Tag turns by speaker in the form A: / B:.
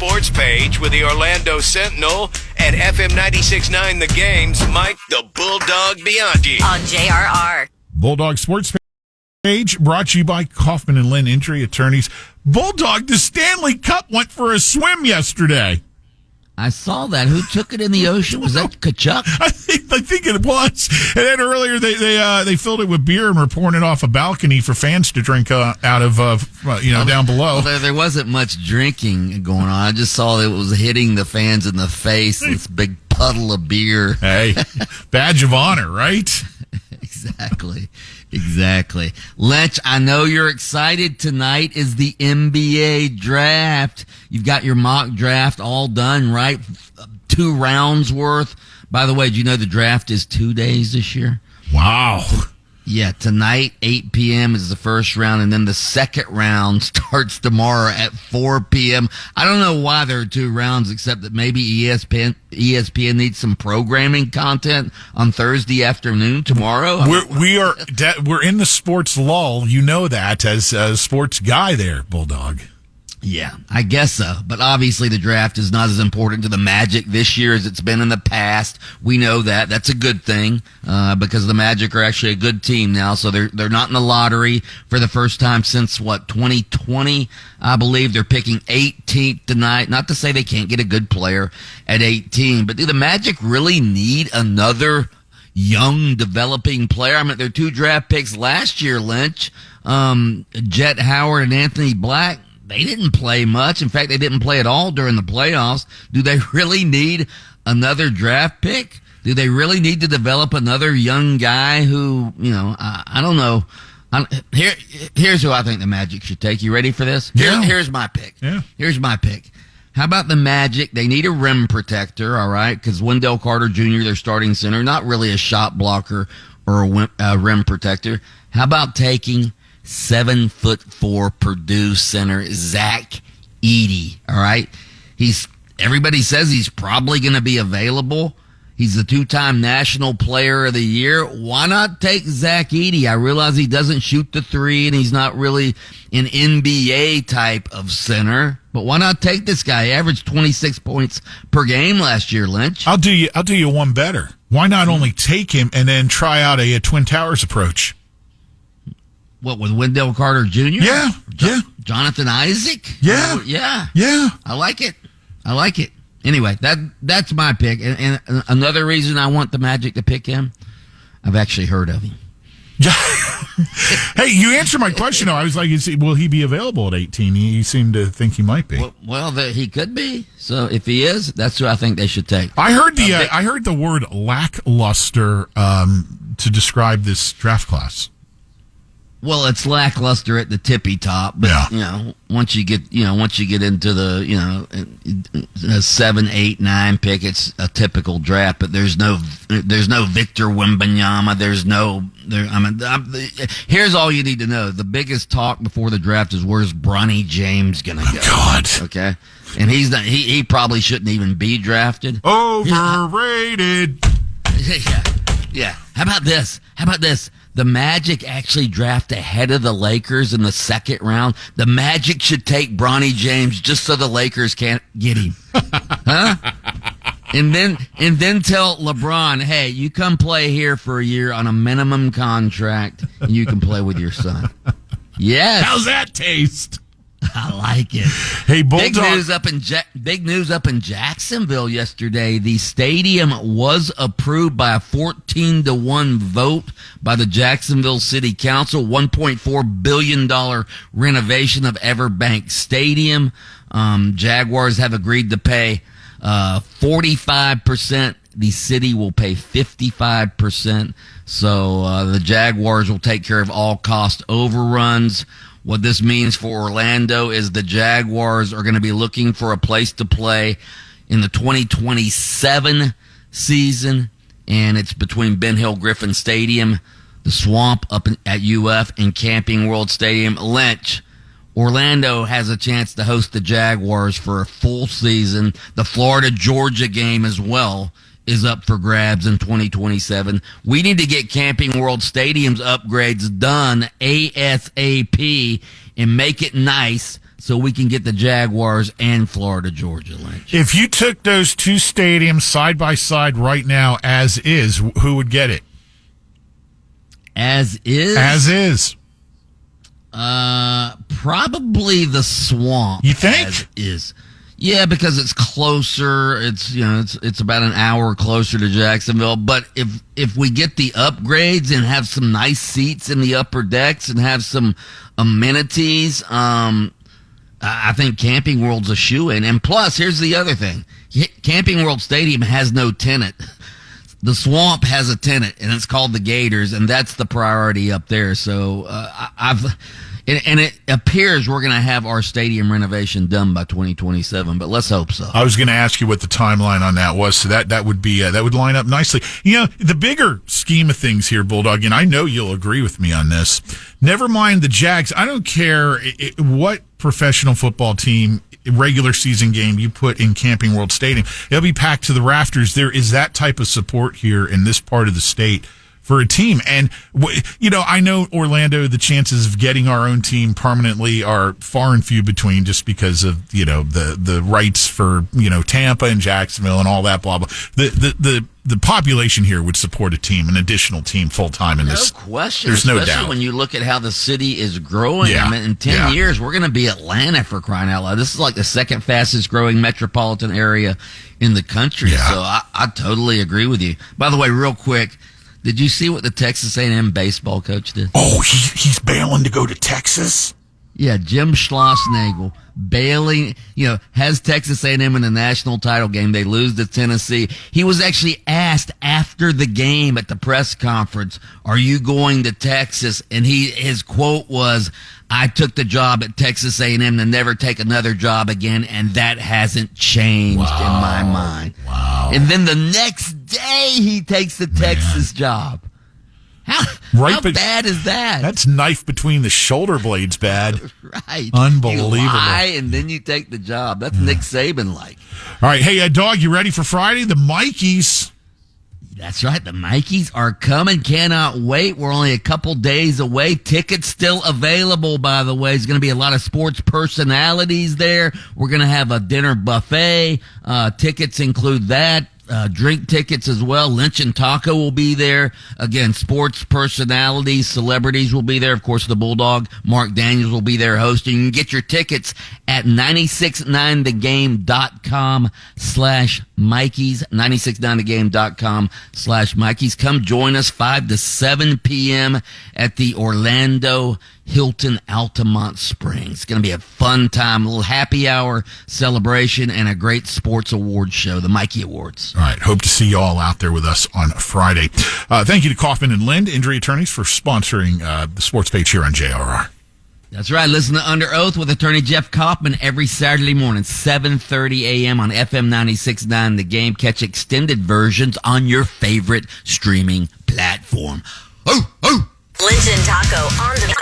A: sports page with the Orlando Sentinel and FM 96.9 The Game's Mike the Bulldog Bianchi.
B: On JRR.
C: Bulldog Sports Page brought to you by Kaufman and Lynn Injury Attorneys. Bulldog, the Stanley Cup went for a swim yesterday.
D: I saw that. Who took it in the ocean? Was that Kachuk?
C: I think it was. And then earlier they filled it with beer and were pouring it off a balcony for fans to drink out of down below.
D: Well, there wasn't much drinking going on. I just saw that it was hitting the fans in the face. This big puddle of beer.
C: Hey, badge of honor, right?
D: Exactly. Lynch, I know you're excited. Tonight is the NBA draft. You've got your mock draft all done, right? 2 rounds worth. By the way, do you know the draft is 2 days this year?
C: Wow.
D: Yeah, tonight, 8 p.m. is the first round, and then the second round starts tomorrow at 4 p.m. I don't know why there are 2 rounds, except that maybe ESPN needs some programming content on Thursday afternoon tomorrow.
C: We're in the sports lull. You know that as a sports guy there, Bulldog.
D: Yeah, I guess so. But obviously the draft is not as important to the Magic this year as it's been in the past. We know that. That's a good thing because the Magic are actually a good team now. So they're not in the lottery for the first time since, 2020, I believe. They're picking 18th tonight. Not to say they can't get a good player at 18, but do the Magic really need another young developing player? I mean, their 2 draft picks last year, Lynch, Jet Howard and Anthony Black, they didn't play much. In fact, they didn't play at all during the playoffs. Do they really need another draft pick? Do they really need to develop another young guy who, I don't know. Here's who I think the Magic should take. You ready for this?
C: Yeah.
D: Here's my pick.
C: Yeah.
D: Here's my pick. How about the Magic? They need a rim protector, all right? Because Wendell Carter Jr., their starting center, not really a shot blocker or a rim protector. How about taking 7'4" Purdue center Zach Edey? All right, everybody says he's probably going to be available. He's the 2-time National Player of the Year. Why not take Zach Edey? I realize he doesn't shoot the 3 and he's not really an NBA type of center, but why not take this guy? He averaged 26 points per game last year, Lynch.
C: I'll do you one better. Why not only take him and then try out a Twin Towers approach?
D: What, with Wendell Carter Jr.?
C: Yeah.
D: Jonathan Isaac?
C: Yeah.
D: Yeah. I like it. Anyway, that's my pick. And another reason I want the Magic to pick him, I've actually heard of him.
C: Hey, you answered my question, though. I was like, will he be available at 18? You seem to think he might be.
D: Well, he could be. So if he is, that's who I think they should take.
C: I heard the word lackluster to describe this draft class.
D: Well, it's lackluster at the tippy top, but once you get into the a 7, 8, 9 pick, it's a typical draft. But there's no Victor Wembanyama. Here's all you need to know: the biggest talk before the draft is where's Bronny James gonna go?
C: God,
D: okay, and he's not. He probably shouldn't even be drafted.
C: Overrated.
D: Yeah. How about this? The Magic actually draft ahead of the Lakers in the second round. The Magic should take Bronny James just so the Lakers can't get him. Huh? And then tell LeBron, hey, you come play here for a year on a minimum contract and you can play with your son. Yes.
C: How's that taste?
D: I like it.
C: Hey, Bulldog.
D: Big news up in Jacksonville yesterday. The stadium was approved by a 14-1 vote by the Jacksonville City Council. $1.4 billion renovation of Everbank Stadium. Jaguars have agreed to pay 45%. The city will pay 55%. So the Jaguars will take care of all cost overruns. What this means for Orlando is the Jaguars are going to be looking for a place to play in the 2027 season, and it's between Ben Hill Griffin Stadium, the Swamp up at UF, and Camping World Stadium. Lynch, Orlando has a chance to host the Jaguars for a full season. The Florida-Georgia game as well is up for grabs in 2027. We need to get Camping World Stadium's upgrades done ASAP and make it nice so we can get the Jaguars and Florida Georgia, Lynch.
C: If you took those two stadiums side by side right now as is, who would get it?
D: As is?
C: As is.
D: Probably the Swamp.
C: You think?
D: As is. Yeah, because it's closer. It's about an hour closer to Jacksonville. But if we get the upgrades and have some nice seats in the upper decks and have some amenities, I think Camping World's a shoo-in. And plus, here's the other thing. Camping World Stadium has no tenant. The Swamp has a tenant, and it's called the Gators, and that's the priority up there. So it appears we're going to have our stadium renovation done by 2027, but let's hope so.
C: I was going to ask you what the timeline on that was, so that would be that would line up nicely. The bigger scheme of things here, Bulldog, and I know you'll agree with me on this. Never mind the Jags. I don't care what professional football team regular season game you put in Camping World Stadium. It'll be packed to the rafters. There is that type of support here in this part of the state for a team. And, I know Orlando, the chances of getting our own team permanently are far and few between just because of, the rights for, Tampa and Jacksonville and all that, blah, blah. The population here would support a team, an additional team full-time in this.
D: No question.
C: There's no
D: Especially
C: doubt.
D: when you look at how the city is growing.
C: Yeah.
D: I mean, in 10 years, we're going to be Atlanta, for crying out loud. This is like the second fastest growing metropolitan area in the country.
C: Yeah.
D: So I totally agree with you. By the way, real quick, did you see what the Texas A&M baseball coach did?
C: Oh, he's bailing to go to Texas?
D: Yeah, Jim Schlossnagle bailing, has Texas A&M in the national title game. They lose to Tennessee. He was actually asked after the game at the press conference, "Are you going to Texas?" And his quote was, "I took the job at Texas A&M to never take another job again, and that hasn't changed in my mind."
C: Wow.
D: And then the next day, he takes the Texas job. How bad is that?
C: That's knife between the shoulder blades bad.
D: Right.
C: Unbelievable.
D: You lie and then you take the job. That's Nick Saban like.
C: All right. Hey, Dog, you ready for Friday? The Mikeys.
D: That's right. The Mikeys are coming. Cannot wait. We're only a couple days away. Tickets still available, by the way. There's going to be a lot of sports personalities there. We're going to have a dinner buffet. Tickets include that. Drink tickets as well. Lynch and Taco will be there. Again, sports personalities, celebrities will be there. Of course, the Bulldog, Mark Daniels, will be there hosting. You can get your tickets at 969thegame.com/Mikeys, 969thegame.com/Mikeys. Come join us 5 to 7 p.m. at the Orlando Hilton Altamont Springs. It's going to be a fun time, a little happy hour celebration, and a great sports awards show, the Mikey Awards.
C: All right. Hope to see you all out there with us on Friday. Thank you to Kaufman and Lind, injury attorneys, for sponsoring the sports page here on JRR.
D: That's right. Listen to Under Oath with attorney Jeff Kaufman every Saturday morning, 7:30 a.m. on FM 96.9 The Game. Catch extended versions on your favorite streaming platform. Oh, oh!
B: Lynch and Taco on the